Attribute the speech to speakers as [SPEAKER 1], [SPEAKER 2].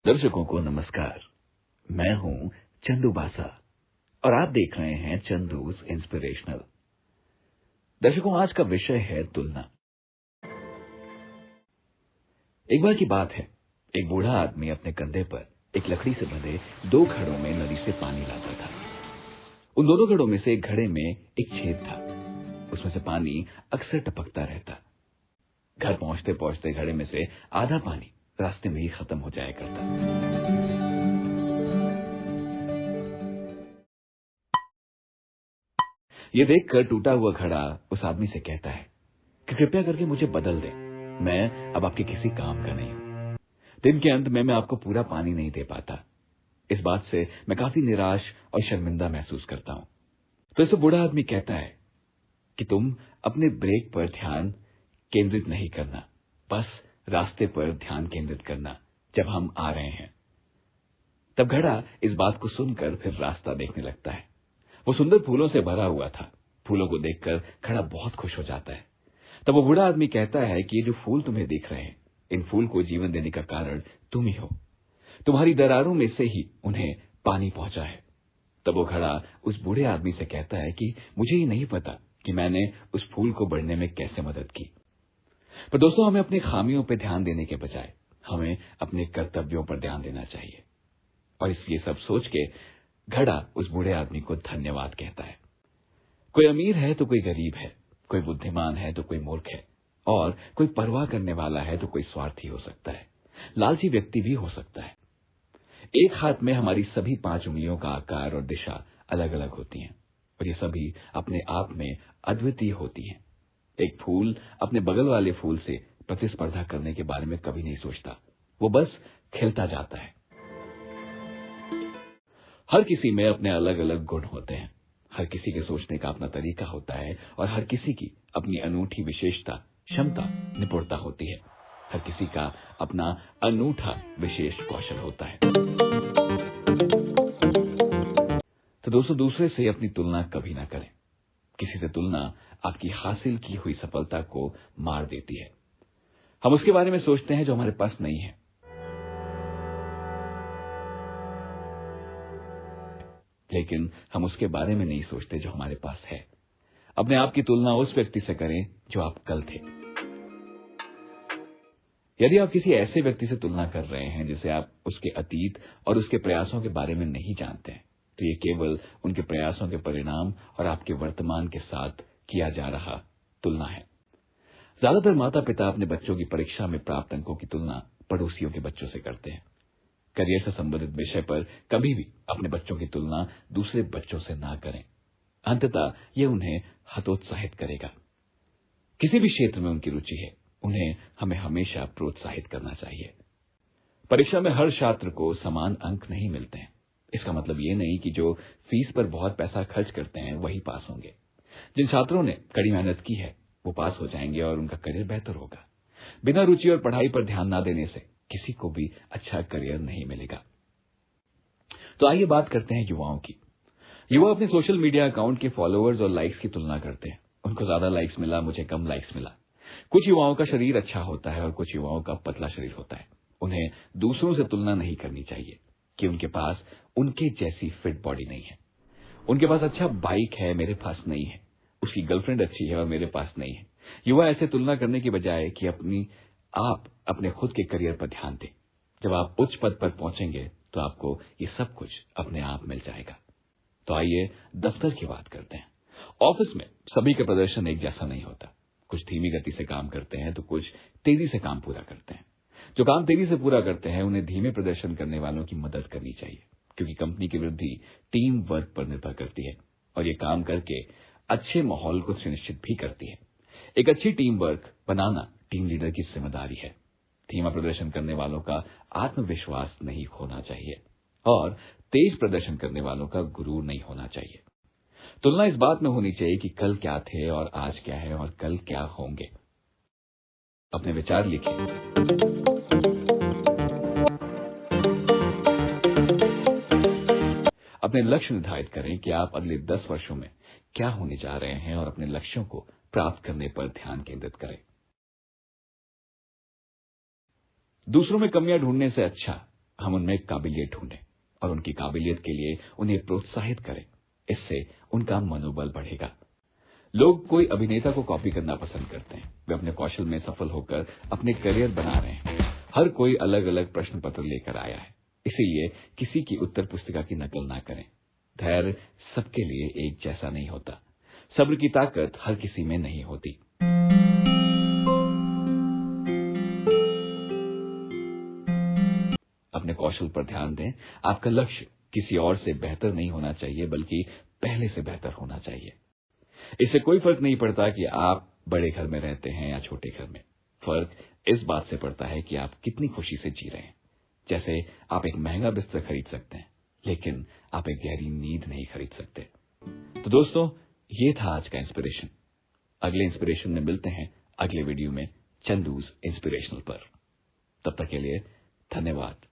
[SPEAKER 1] दर्शकों को नमस्कार। मैं हूं चंदू बासा और आप देख रहे हैं चंदूस इंस्पिरेशनल। दर्शकों, आज का विषय है तुलना। एक बार की बात है, एक बूढ़ा आदमी अपने कंधे पर एक लकड़ी से बंधे 2 घड़ों में नदी से पानी लाता था। उन दोनों घड़ों में से एक घड़े में एक छेद था। उसमें से पानी अक्सर टपकता रहता। घर पहुंचते पहुंचते घड़े में से आधा पानी रास्ते में ही खत्म हो जाया करता। ये देखकर टूटा हुआ घड़ा उस आदमी से कहता है कि कृपया करके मुझे बदल दे। मैं अब आपके किसी काम का नहीं हूं। दिन के अंत में मैं आपको पूरा पानी नहीं दे पाता। इस बात से मैं काफी निराश और शर्मिंदा महसूस करता हूं। तो इसे बूढ़ा आदमी कहता है कि तुम अपने ब्रेक पर ध्यान केंद्रित नहीं करना, बस रास्ते पर ध्यान केंद्रित करना जब हम आ रहे हैं। तब घड़ा इस बात को सुनकर फिर रास्ता देखने लगता है। वो सुंदर फूलों से भरा हुआ था। फूलों को देखकर घड़ा बहुत खुश हो जाता है। तब वो बूढ़ा आदमी कहता है कि ये जो फूल तुम्हें दिख रहे हैं, इन फूल को जीवन देने का कारण तुम ही हो। तुम्हारी दरारों में से ही उन्हें पानी पहुंचा है। तब वो घड़ा उस बूढ़े आदमी से कहता है कि मुझे ये नहीं पता कि मैंने उस फूल को बढ़ने में कैसे मदद की। पर दोस्तों, हमें अपनी खामियों पर ध्यान देने के बजाय हमें अपने कर्तव्यों पर ध्यान देना चाहिए। और इसलिए सब सोच के घड़ा उस बूढ़े आदमी को धन्यवाद कहता है। कोई अमीर है तो कोई गरीब है, कोई बुद्धिमान है तो कोई मूर्ख है, और कोई परवाह करने वाला है तो कोई स्वार्थी हो सकता है, लालची व्यक्ति भी हो सकता है। एक हाथ में हमारी सभी 5 उंगलियों का आकार और दिशा अलग अलग होती हैं, और ये सभी अपने आप में अद्वितीय होती हैं। एक फूल अपने बगल वाले फूल से प्रतिस्पर्धा करने के बारे में कभी नहीं सोचता, वो बस खिलता जाता है। हर किसी में अपने अलग अलग गुण होते हैं, हर किसी के सोचने का अपना तरीका होता है, और हर किसी की अपनी अनूठी विशेषता, क्षमता, निपुणता होती है। हर किसी का अपना अनूठा विशेष कौशल होता है। तो दोस्तों, दूसरे से अपनी तुलना कभी ना करें। किसी से तुलना आपकी हासिल की हुई सफलता को मार देती है। हम उसके बारे में सोचते हैं जो हमारे पास नहीं है, लेकिन हम उसके बारे में नहीं सोचते जो हमारे पास है। अपने आप की तुलना उस व्यक्ति से करें जो आप कल थे। यदि आप किसी ऐसे व्यक्ति से तुलना कर रहे हैं जिसे आप उसके अतीत और उसके प्रयासों के बारे में नहीं जानते हैं, तो ये केवल उनके प्रयासों के परिणाम और आपके वर्तमान के साथ किया जा रहा तुलना है। ज्यादातर माता पिता अपने बच्चों की परीक्षा में प्राप्त अंकों की तुलना पड़ोसियों के बच्चों से करते हैं। करियर से संबंधित विषय पर कभी भी अपने बच्चों की तुलना दूसरे बच्चों से ना करें। अंततः ये उन्हें हतोत्साहित करेगा। किसी भी क्षेत्र में उनकी रुचि है, उन्हें हमें हमेशा प्रोत्साहित करना चाहिए। परीक्षा में हर छात्र को समान अंक नहीं मिलते हैं। इसका मतलब ये नहीं कि जो फीस पर बहुत पैसा खर्च करते हैं वही पास होंगे। जिन छात्रों ने कड़ी मेहनत की है वो पास हो जाएंगे और उनका करियर बेहतर होगा। बिना रुचि और पढ़ाई पर ध्यान न देने से किसी को भी अच्छा करियर नहीं मिलेगा। तो आइए बात करते हैं युवाओं की। युवा अपने सोशल मीडिया अकाउंट के फॉलोअर्स और लाइक्स की तुलना करते हैं। उनको ज्यादा लाइक्स मिला, मुझे कम लाइक्स मिला। कुछ युवाओं का शरीर अच्छा होता है और कुछ युवाओं का पतला शरीर होता है। उन्हें दूसरों से तुलना नहीं करनी चाहिए कि उनके पास उनके जैसी फिट बॉडी नहीं है। उनके पास अच्छा बाइक है, मेरे पास नहीं है। उसकी गर्लफ्रेंड अच्छी है और मेरे पास नहीं है। युवा ऐसे तुलना करने की बजाय कि आप अपने खुद के करियर पर ध्यान दें। जब आप उच्च पद पर पहुंचेंगे तो आपको ये सब कुछ अपने आप मिल जाएगा। तो आइए दफ्तर की बात करते हैं। ऑफिस में सभी का प्रदर्शन एक जैसा नहीं होता। कुछ धीमी गति से काम करते हैं तो कुछ तेजी से काम पूरा करते हैं। जो काम तेजी से पूरा करते हैं उन्हें धीमे प्रदर्शन करने वालों की मदद करनी चाहिए, क्योंकि कंपनी की वृद्धि टीम वर्क पर निर्भर करती है और ये काम करके अच्छे माहौल को सुनिश्चित भी करती है। एक अच्छी टीम वर्क बनाना टीम लीडर की जिम्मेदारी है। धीमा प्रदर्शन करने वालों का आत्मविश्वास नहीं खोना चाहिए और तेज प्रदर्शन करने वालों का गुरूर नहीं होना चाहिए। तुलना इस बात में होनी चाहिए कि कल क्या थे और आज क्या है और कल क्या होंगे। अपने विचार लिखिए। अपने लक्ष्य निर्धारित करें कि आप अगले 10 वर्षों में क्या होने जा रहे हैं और अपने लक्ष्यों को प्राप्त करने पर ध्यान केंद्रित करें। दूसरों में कमियां ढूंढने से अच्छा हम उनमें काबिलियत ढूंढें और उनकी काबिलियत के लिए उन्हें प्रोत्साहित करें। इससे उनका मनोबल बढ़ेगा। लोग कोई अभिनेता को कॉपी करना पसंद करते हैं। वे अपने कौशल में सफल होकर अपने करियर बना रहे हैं। हर कोई अलग अलग प्रश्न पत्र लेकर आया है, इसीलिए किसी की उत्तर पुस्तिका की नकल ना करें। धैर्य सबके लिए एक जैसा नहीं होता। सब्र की ताकत हर किसी में नहीं होती। अपने कौशल पर ध्यान दें। आपका लक्ष्य किसी और से बेहतर नहीं होना चाहिए, बल्कि पहले से बेहतर होना चाहिए। इससे कोई फर्क नहीं पड़ता कि आप बड़े घर में रहते हैं या छोटे घर में। फर्क इस बात से पड़ता है कि आप कितनी खुशी से जी रहे हैं। जैसे आप एक महंगा बिस्तर खरीद सकते हैं, लेकिन आप एक गहरी नींद नहीं खरीद सकते। तो दोस्तों, ये था आज का इंस्पिरेशन। अगले इंस्पिरेशन में मिलते हैं अगले वीडियो में चंदूज इंस्पिरेशनल पर। तब तक के लिए धन्यवाद।